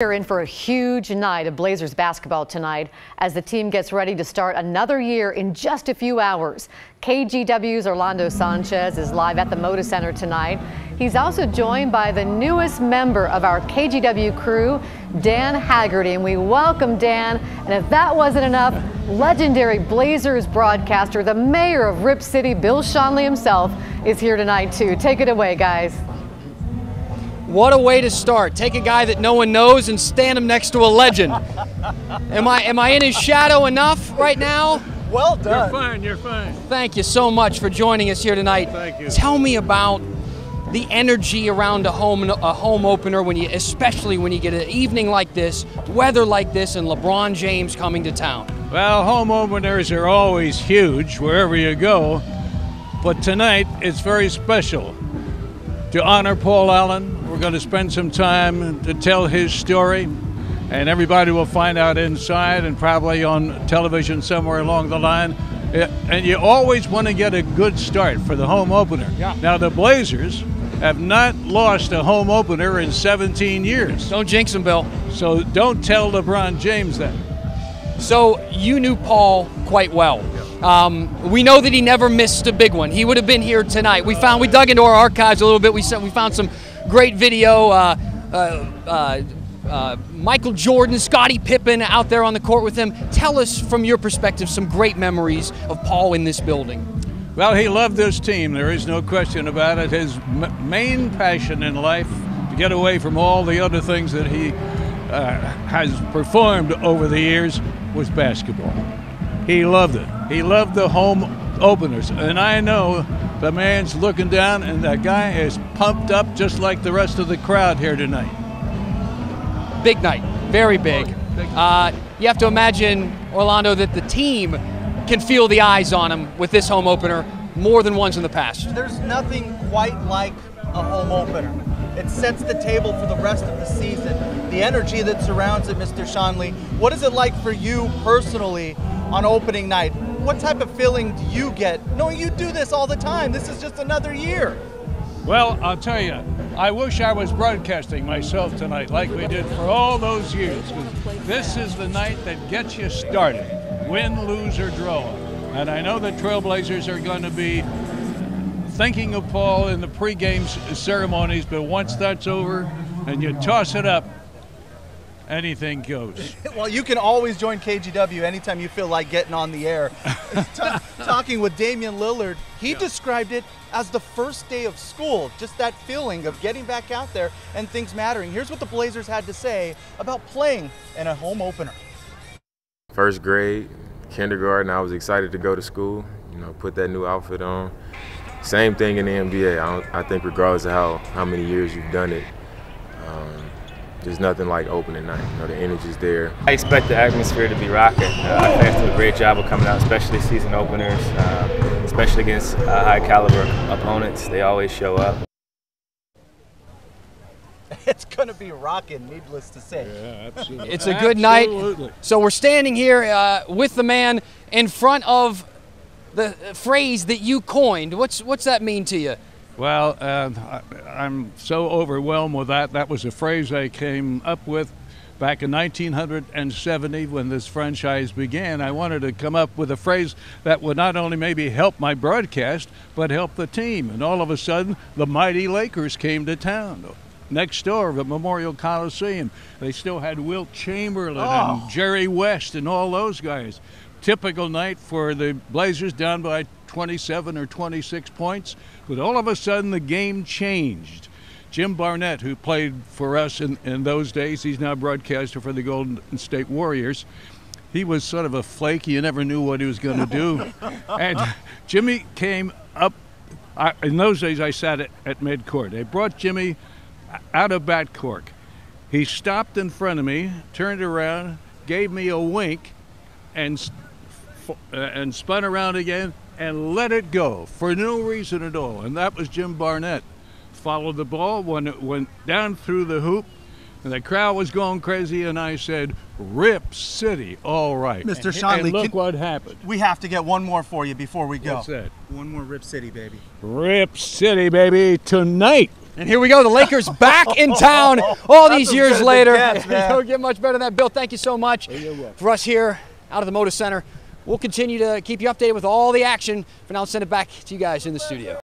You're in for a huge night of Blazers basketball tonight as the team gets ready to start another year in just a few hours. KGW's Orlando Sanchez is live at the Moda Center tonight. He's also joined by the newest member of our KGW crew, Dan Haggerty, and we welcome Dan. And if that wasn't enough, legendary Blazers broadcaster, the mayor of Rip City, Bill Schonely himself, is here tonight too. Take it away, guys. What a way to start. Take a guy that no one knows and stand him next to a legend. Am I in his shadow enough right now? Well done. You're fine, you're fine. Thank you so much for joining us here tonight. Thank you. Tell me about the energy around a home opener, especially when you get an evening like this, weather like this, and LeBron James coming to town. Well, home openers are always huge wherever you go, but tonight it's very special. To honor Paul Allen, we're going to spend some time to tell his story, and everybody will find out inside and probably on television somewhere along the line. And you always want to get a good start for the home opener. Yeah. Now, the Blazers have not lost a home opener in 17 years. Don't jinx him, Bill. So don't tell LeBron James that. So you knew Paul quite well. We know that he never missed a big one. He would have been here tonight. We dug into our archives a little bit. We found some great video. Michael Jordan, Scottie Pippen out there on the court with him. Tell us from your perspective some great memories of Paul in this building. Well, he loved this team. There is no question about it. His main passion in life, to get away from all the other things that he has performed over the years, was basketball. He loved it. He loved the home openers. And I know the man's looking down, and that guy is pumped up just like the rest of the crowd here tonight. Big night. Very big. You have to imagine, Orlando, that the team can feel the eyes on him with this home opener more than once in the past. There's nothing quite like a home opener. It sets the table for the rest of the season. The energy that surrounds it, Mr. Schonely. What is it like for you personally on opening night? What type of feeling do you get knowing you do this all the time? This is just another year. Well, I'll tell you, I wish I was broadcasting myself tonight like we did for all those years. This is the night that gets you started, win, lose, or draw. And I know the Trailblazers are going to be thinking of Paul in the pregame ceremonies, but once that's over and you toss it up, anything goes. Well, you can always join KGW anytime you feel like getting on the air. Talking with Damian Lillard, he described it as the first day of school, just that feeling of getting back out there and things mattering. Here's what the Blazers had to say about playing in a home opener. First grade, kindergarten, I was excited to go to school, put that new outfit on. Same thing in the NBA. I think regardless of how many years you've done it, there's nothing like opening night. The energy's there. I expect the atmosphere to be rocking. Our fans do a great job of coming out, especially season openers, especially against high caliber opponents. They always show up. It's going to be rocking, needless to say. Yeah, absolutely. It's a good night. So we're standing here with the man in front of the phrase that you coined. What's that mean to you? Well, I'm so overwhelmed with that. That was a phrase I came up with back in 1970 when this franchise began. I wanted to come up with a phrase that would not only maybe help my broadcast, but help the team. And all of a sudden, the mighty Lakers came to town. Next door at Memorial Coliseum, they still had Wilt Chamberlain and Jerry West and all those guys. Typical night for the Blazers, down by 27 or 26 points. But all of a sudden, the game changed. Jim Barnett, who played for us in those days, he's now broadcaster for the Golden State Warriors. He was sort of a flake. You never knew what he was going to do. And Jimmy came up. In those days, I sat at midcourt. They brought Jimmy out of backcourt. He stopped in front of me, turned around, gave me a wink, and spun around again and let it go for no reason at all. And that was Jim Barnett. Followed the ball when it went down through the hoop, and the crowd was going crazy, and I said, Rip City, all right. Mr. Schonely, and look what happened. We have to get one more for you before we go. What's that? One more Rip City, baby. Rip City, baby, tonight. And here we go, the Lakers back in town all these years later. Gets, You don't get much better than that. Bill, thank you so much for us here out of the Moda Center. We'll continue to keep you updated with all the action. For now, I'll send it back to you guys in the studio.